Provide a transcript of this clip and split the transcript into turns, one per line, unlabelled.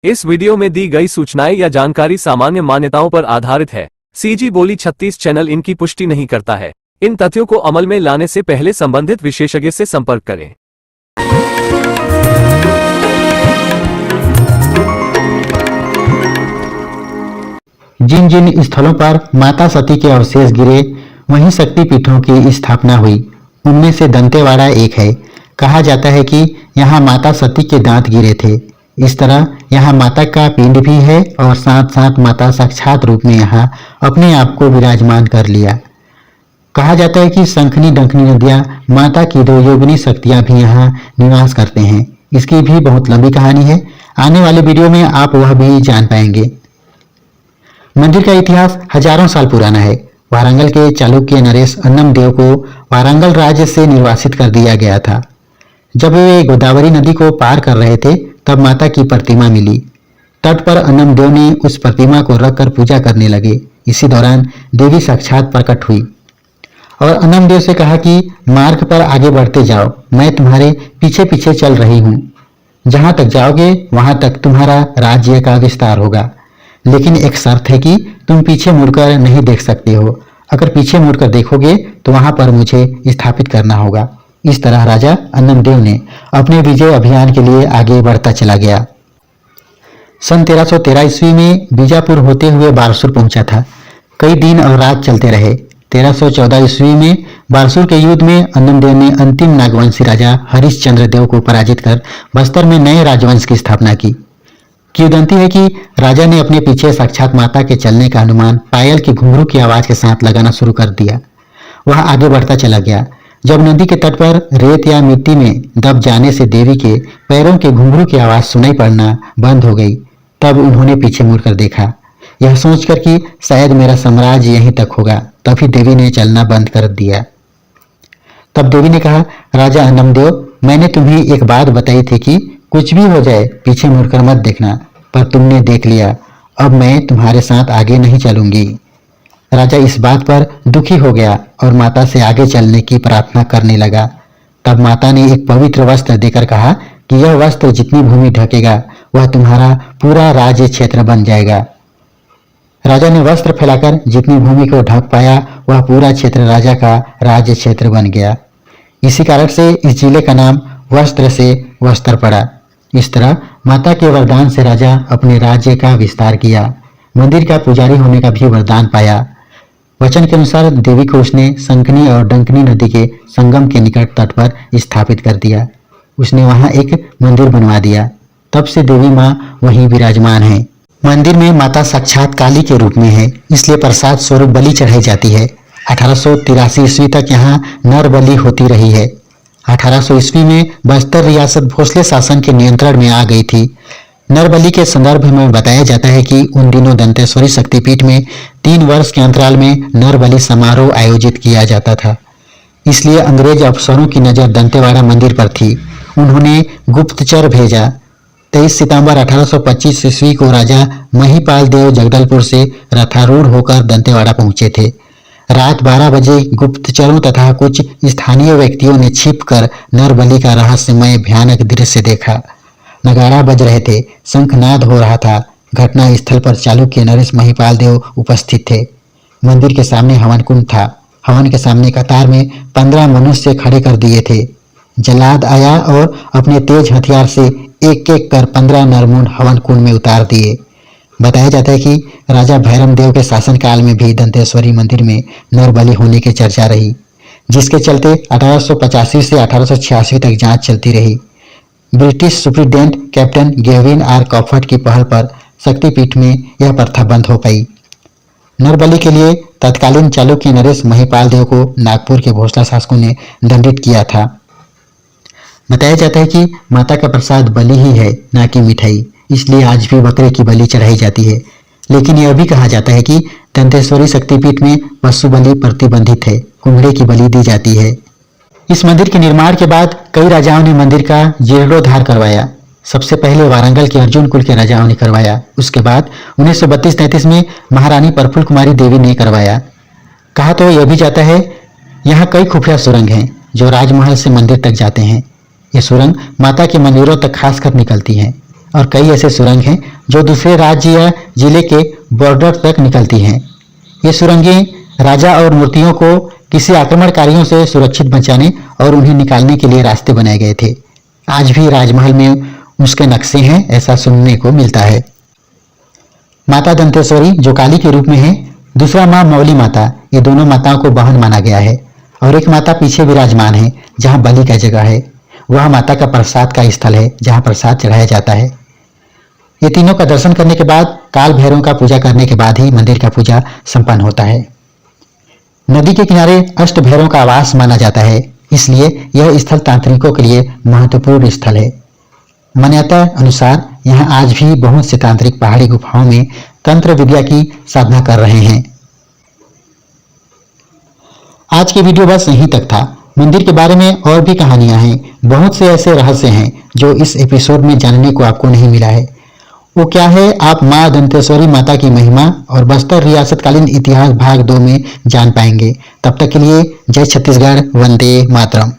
इस वीडियो में दी गई सूचनाएं या जानकारी सामान्य मान्यताओं पर आधारित है। सीजी बोली 36 चैनल इनकी पुष्टि नहीं करता है। इन तथ्यों को अमल में लाने से पहले संबंधित विशेषज्ञ से संपर्क करें।
जिन जिन स्थलों पर माता सती के अवशेष गिरे वहीं शक्तिपीठों की स्थापना हुई, उनमें से दंतेवाड़ा एक है। कहा जाता है कि यहाँ माता सती के दांत गिरे थे। इस तरह यहाँ माता का पिंड भी है और साथ साथ माता साक्षात रूप में यहाँ अपने आप को विराजमान कर लिया। कहा जाता है कि शंखनी डंखनी नदियाँ माता की दो योगिनी शक्तियाँ भी यहाँ निवास करते हैं। इसकी भी बहुत लंबी कहानी है, आने वाले वीडियो में आप वह भी जान पाएंगे। मंदिर का इतिहास हजारों साल पुराना है। वारंगल के चालुक्य नरेश अन्नम देव को वारंगल राज्य से निर्वासित कर दिया गया था। जब वे गोदावरी नदी को पार कर रहे थे तब माता की प्रतिमा मिली। तट पर अन्नम देव ने उस प्रतिमा को रखकर पूजा करने लगे। इसी दौरान देवी साक्षात प्रकट हुई और अन्नम देव से कहा कि मार्ग पर आगे बढ़ते जाओ, मैं तुम्हारे पीछे पीछे चल रही हूँ। जहां तक जाओगे वहां तक तुम्हारा राज्य का विस्तार होगा, लेकिन एक शर्त है कि तुम पीछे मुड़कर नहीं देख सकते हो। अगर पीछे मुड़कर देखोगे तो वहां पर मुझे स्थापित करना होगा। इस तरह राजा अन्नमदेव ने अपने विजय अभियान के लिए आगे बढ़ता चला गया। सन 1313 ईस्वी में बीजापुर होते हुए बारसूर पहुंचा था। कई दिन और रात चलते रहे। 1314 ईस्वी में बारसूर के युद्ध में अन्नमदेव ने अंतिम नागवंशी राजा हरिश्चंद्र देव को पराजित कर बस्तर में नए राजवंश की स्थापना की। किंवदंती है कि राजा ने अपने पीछे साक्षात माता के चलने का अनुमान पायल की घुंघरू की आवाज के साथ लगाना शुरू कर दिया। वह आगे बढ़ता चला गया। जब नदी के तट पर रेत या मिट्टी में दब जाने से देवी के पैरों के घुंघरू की आवाज सुनाई पड़ना बंद हो गई, तब उन्होंने पीछे मुड़कर देखा, यह सोचकर कि शायद मेरा साम्राज्य यहीं तक होगा। तभी देवी ने चलना बंद कर दिया। तब देवी ने कहा, राजा अन्नमदेव, मैंने तुम्हें एक बात बताई थी कि कुछ भी हो जाए पीछे मुड़कर मत देखना, पर तुमने देख लिया। अब मैं तुम्हारे साथ आगे नहीं चलूंगी। राजा इस बात पर दुखी हो गया और माता से आगे चलने की प्रार्थना करने लगा। तब माता ने एक पवित्र वस्त्र देकर कहा कि यह वस्त्र जितनी भूमि ढकेगा वह तुम्हारा पूरा राज्य क्षेत्र बन जाएगा। राजा ने वस्त्र फैलाकर जितनी भूमि को ढक पाया वह पूरा क्षेत्र राजा का राज्य क्षेत्र बन गया। इसी कारण से इस जिले का नाम वस्त्र से वस्त्र पड़ा। इस तरह माता के वरदान से राजा अपने राज्य का विस्तार किया। मंदिर का पुजारी होने का भी वरदान पाया। वचन के अनुसार देवी को उसने शंखनी और डंकनी नदी के संगम के निकट तट पर स्थापित कर दिया। उसने वहां एक मंदिर बनवा दिया। तब से देवी माँ वहीं विराजमान है। मंदिर में माता साक्षात काली के रूप में है, इसलिए प्रसाद स्वरूप बलि चढ़ाई जाती है। 1883 ईस्वी तक यहाँ नर बलि होती रही है। 1800 ईस्वी में बस्तर रियासत भोसले शासन के नियंत्रण में आ गई थी। नरबलि के संदर्भ में बताया जाता है कि उन दिनों दंतेश्वरी शक्तिपीठ में 3 वर्ष के अंतराल में नरबलि समारोह आयोजित किया जाता था। इसलिए अंग्रेज अफसरों की नजर दंतेवाड़ा मंदिर पर थी। उन्होंने गुप्तचर भेजा। 23 सितंबर 1825 ईस्वी को राजा महिपाल देव जगदलपुर से रथारूढ़ होकर दंतेवाड़ा पहुंचे थे। रात 12 बजे गुप्तचरों तथा कुछ स्थानीय व्यक्तियों ने छिपकर नरबलि का रहस्यमय भयानक दृश्य देखा। नगाड़ा बज रहे थे, शंखनाद हो रहा था। घटना स्थल पर चालुक्य नरेश महिपाल देव उपस्थित थे। मंदिर के सामने हवन कुंड था। हवन के सामने कतार में 15 मनुष्य खड़े कर दिए थे। जल्लाद आया और अपने तेज हथियार से एक एक कर 15 नरमुंड हवन कुंड में उतार दिए। बताया जाता है कि राजा भैरम देव के शासनकाल में भी दंतेश्वरी मंदिर में नरबलि होने की चर्चा रही, जिसके चलते 1885 से 1886 तक जांच चलती रही। British superintendent captain Gavin R कॉफर्ट की पहल पर शक्तिपीठ में यह प्रथा बंद हो गई। नरबलि के लिए तत्कालीन चालुक्य नरेश महिपाल देव को नागपुर के भोसला शासकों ने दंडित किया था। बताया जाता है कि माता का प्रसाद बलि ही है, ना कि मिठाई, इसलिए आज भी बकरे की बलि चढ़ाई जाती है। लेकिन यह भी कहा जाता है कि दंतेश्वरी शक्तिपीठ में पशु बलि प्रतिबंधित है, कुंडे की बलि दी जाती है। इस मंदिर के निर्माण के बाद कई राजाओं ने मंदिर का जीर्णोद्धार करवाया। सबसे पहले वारंगल के अर्जुन कुल के राजाओं ने करवाया। उसके बाद 1932-33 में महारानी प्रफुल्ल कुमारी देवी ने करवाया। कहा तो यह भी जाता है यहाँ कई खुफिया सुरंग हैं जो राजमहल से मंदिर तक जाते हैं। ये सुरंग माता के मंदिरों तक खासकर निकलती हैं। और कई ऐसे सुरंग हैं जो दूसरे राज्य या जिले के बॉर्डर तक निकलती हैं। ये सुरंगें राजा और मूर्तियों को किसी आक्रमणकारियों से सुरक्षित बचाने और उन्हें निकालने के लिए रास्ते बनाए गए थे। आज भी राजमहल में उसके नक्शे हैं, ऐसा सुनने को मिलता है। माता दंतेश्वरी जो काली के रूप में है, दूसरा माँ मौली माता, ये दोनों माताओं को बहन माना गया है। और एक माता पीछे विराजमान है जहाँ बलि का जगह है, वह माता का प्रसाद का स्थल है जहाँ प्रसाद चढ़ाया जाता है। ये तीनों का दर्शन करने के बाद काल भैरव का पूजा करने के बाद ही मंदिर का पूजा संपन्न होता है। नदी के किनारे अष्ट भैरव का आवास माना जाता है, इसलिए यह स्थल तांत्रिकों के लिए महत्वपूर्ण स्थल है। मान्यता अनुसार यहाँ आज भी बहुत से तांत्रिक पहाड़ी गुफाओं में तंत्र विद्या की साधना कर रहे हैं। आज की वीडियो बस यहीं तक था। मंदिर के बारे में और भी कहानियां हैं, बहुत से ऐसे रहस्य हैं जो इस एपिसोड में जानने को आपको नहीं मिला है। वो क्या है, आप मां दंतेश्वरी माता की महिमा और बस्तर रियासतकालीन इतिहास भाग 2 में जान पाएंगे। तब तक के लिए जय छत्तीसगढ़, वंदे मातरम।